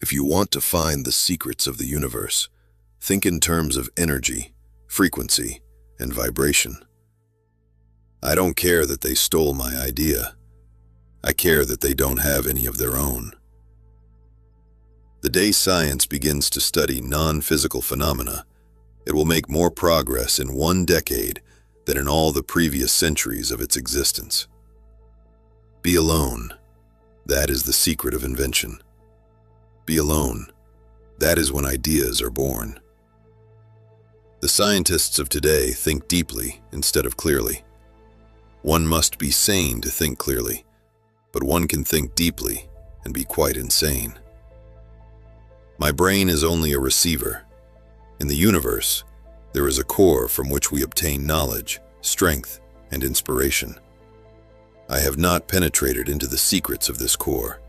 If you want to find the secrets of the universe, think in terms of energy, frequency, and vibration. I don't care that they stole my idea. I care that they don't have any of their own. The day science begins to study non-physical phenomena, it will make more progress in 1 decade than in all the previous centuries of its existence. Be alone. That is the secret of invention. Be alone. That is when ideas are born. The scientists of today think deeply instead of clearly. One must be sane to think clearly, but one can think deeply and be quite insane. My brain is only a receiver. In the universe, there is a core from which we obtain knowledge, strength, and inspiration. I have not penetrated into the secrets of this core,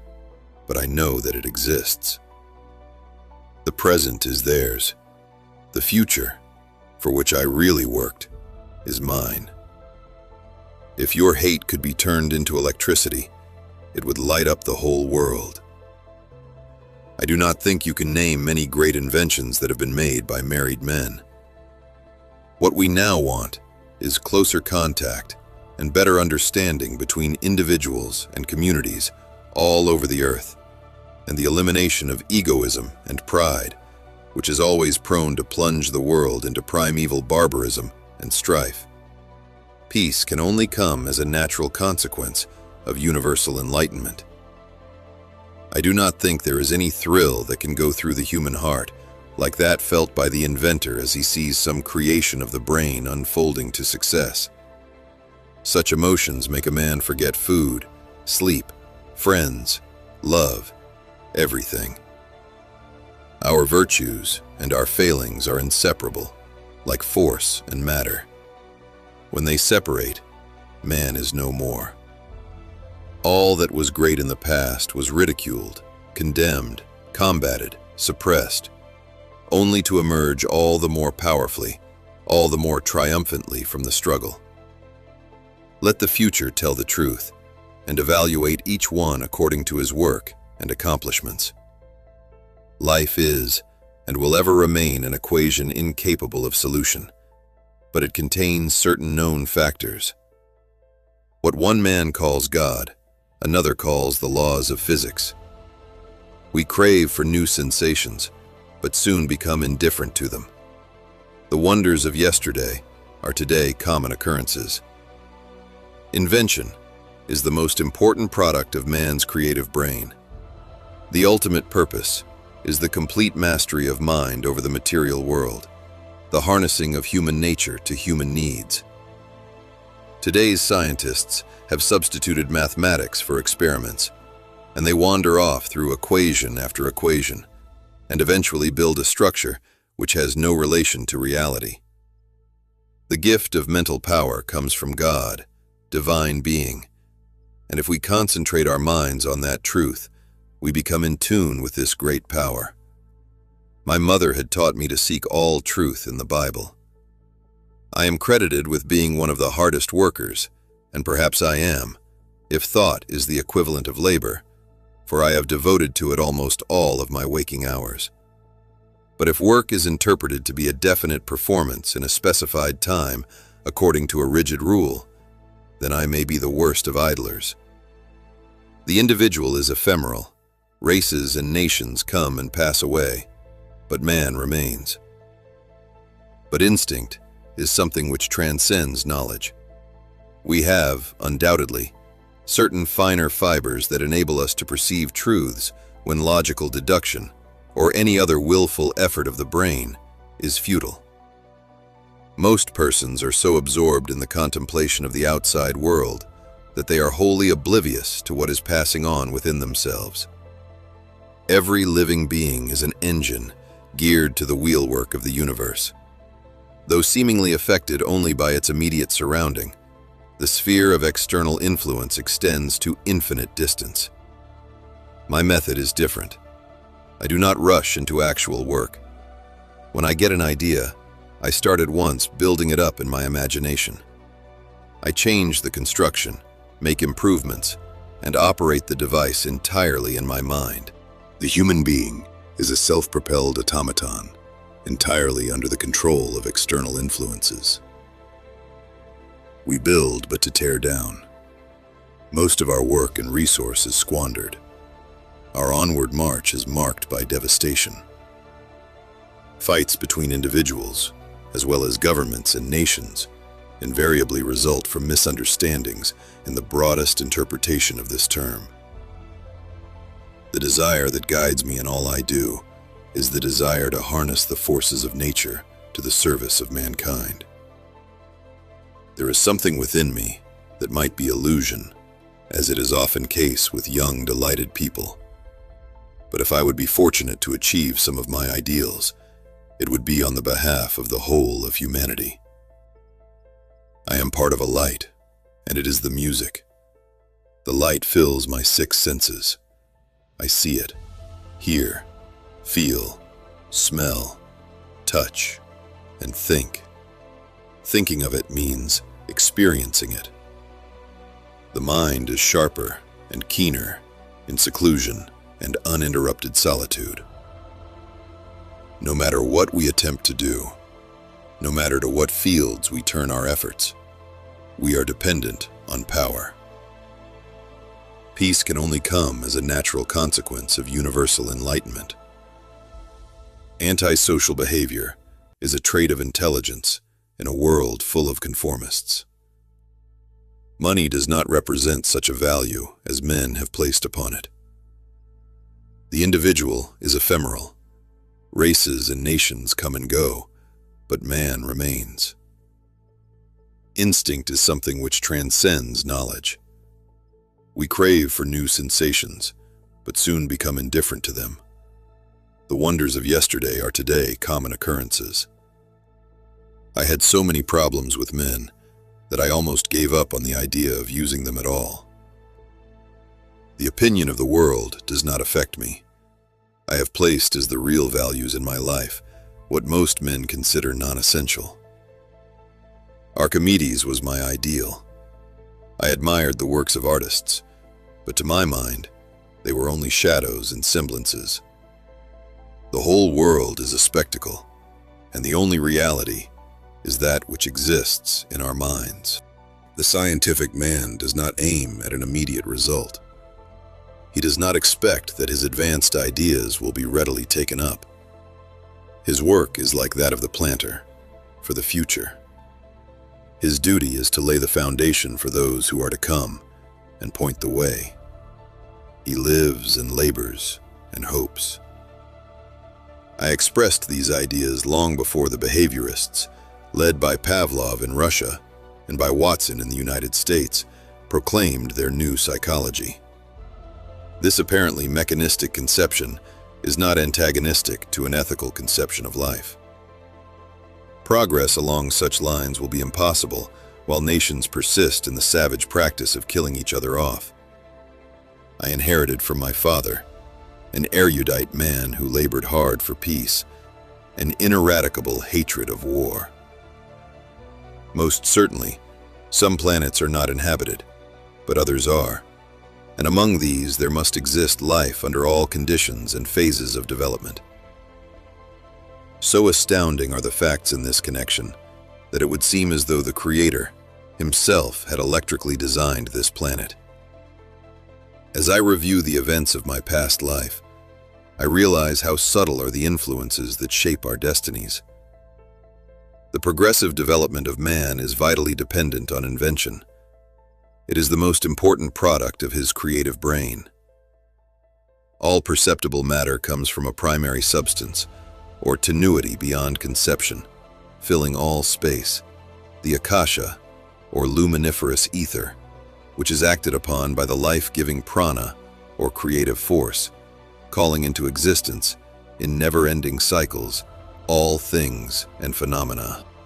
but I know that it exists. The present is theirs. The future, for which I really worked, is mine. If your hate could be turned into electricity, it would light up the whole world. I do not think you can name many great inventions that have been made by married men. What we now want is closer contact and better understanding between individuals and communities all over the earth, and the elimination of egoism and pride, which is always prone to plunge the world into primeval barbarism and strife. Peace can only come as a natural consequence of universal enlightenment. I do not think there is any thrill that can go through the human heart like that felt by the inventor as he sees some creation of the brain unfolding to success. Such emotions make a man forget food, sleep, friends, love, everything. Our virtues and our failings are inseparable, like force and matter. When they separate, man is no more. All that was great in the past was ridiculed, condemned, combated, suppressed, only to emerge all the more powerfully, all the more triumphantly from the struggle. Let the future tell the truth, and evaluate each one according to his work and accomplishments. Life is, and will ever remain, an equation incapable of solution, but it contains certain known factors. What one man calls God, another calls the laws of physics. We crave for new sensations, but soon become indifferent to them. The wonders of yesterday are today common occurrences. Invention is the most important product of man's creative brain. The ultimate purpose is the complete mastery of mind over the material world, the harnessing of human nature to human needs. Today's scientists have substituted mathematics for experiments, and they wander off through equation after equation, and eventually build a structure which has no relation to reality. The gift of mental power comes from God, divine being, and if we concentrate our minds on that truth, we become in tune with this great power. My mother had taught me to seek all truth in the Bible. I am credited with being one of the hardest workers, and perhaps I am, if thought is the equivalent of labor, for I have devoted to it almost all of my waking hours. But if work is interpreted to be a definite performance in a specified time according to a rigid rule, then I may be the worst of idlers. The individual is ephemeral. Races and nations come and pass away, but man remains. But instinct is something which transcends knowledge. We have, undoubtedly, certain finer fibers that enable us to perceive truths when logical deduction, or any other willful effort of the brain, is futile. Most persons are so absorbed in the contemplation of the outside world that they are wholly oblivious to what is passing on within themselves. Every living being is an engine geared to the wheelwork of the universe. Though seemingly affected only by its immediate surrounding, the sphere of external influence extends to infinite distance. My method is different. I do not rush into actual work. When I get an idea, I start at once building it up in my imagination. I change the construction, make improvements, and operate the device entirely in my mind. The human being is a self-propelled automaton, entirely under the control of external influences. We build but to tear down. Most of our work and resource is squandered. Our onward march is marked by devastation. Fights between individuals, as well as governments and nations, invariably result from misunderstandings in the broadest interpretation of this term. The desire that guides me in all I do is the desire to harness the forces of nature to the service of mankind. There is something within me that might be illusion, as it is often case with young, delighted people. But if I would be fortunate to achieve some of my ideals, it would be on the behalf of the whole of humanity. I am part of a light, and it is the music. The light fills my six senses. I see it, hear, feel, smell, touch, and think. Thinking of it means experiencing it. The mind is sharper and keener in seclusion and uninterrupted solitude. No matter what we attempt to do, no matter to what fields we turn our efforts, we are dependent on power. Peace can only come as a natural consequence of universal enlightenment. Antisocial behavior is a trait of intelligence in a world full of conformists. Money does not represent such a value as men have placed upon it. The individual is ephemeral. Races and nations come and go, but man remains. Instinct is something which transcends knowledge. We crave for new sensations, but soon become indifferent to them. The wonders of yesterday are today common occurrences. I had so many problems with men that I almost gave up on the idea of using them at all. The opinion of the world does not affect me. I have placed as the real values in my life what most men consider non-essential. Archimedes was my ideal. I admired the works of artists, but to my mind, they were only shadows and semblances. The whole world is a spectacle, and the only reality is that which exists in our minds. The scientific man does not aim at an immediate result. He does not expect that his advanced ideas will be readily taken up. His work is like that of the planter, for the future. His duty is to lay the foundation for those who are to come and point the way. He lives and labors and hopes. I expressed these ideas long before the behaviorists, led by Pavlov in Russia and by Watson in the United States, proclaimed their new psychology. This apparently mechanistic conception is not antagonistic to an ethical conception of life. Progress along such lines will be impossible while nations persist in the savage practice of killing each other off. I inherited from my father, an erudite man who labored hard for peace, an ineradicable hatred of war. Most certainly, some planets are not inhabited, but others are, and among these there must exist life under all conditions and phases of development. So astounding are the facts in this connection that it would seem as though the Creator himself had electrically designed this planet. As I review the events of my past life, I realize how subtle are the influences that shape our destinies. The progressive development of man is vitally dependent on invention. It is the most important product of his creative brain. All perceptible matter comes from a primary substance, or tenuity beyond conception, filling all space, the akasha, or luminiferous ether, which is acted upon by the life-giving prana, or creative force, calling into existence, in never-ending cycles, all things and phenomena.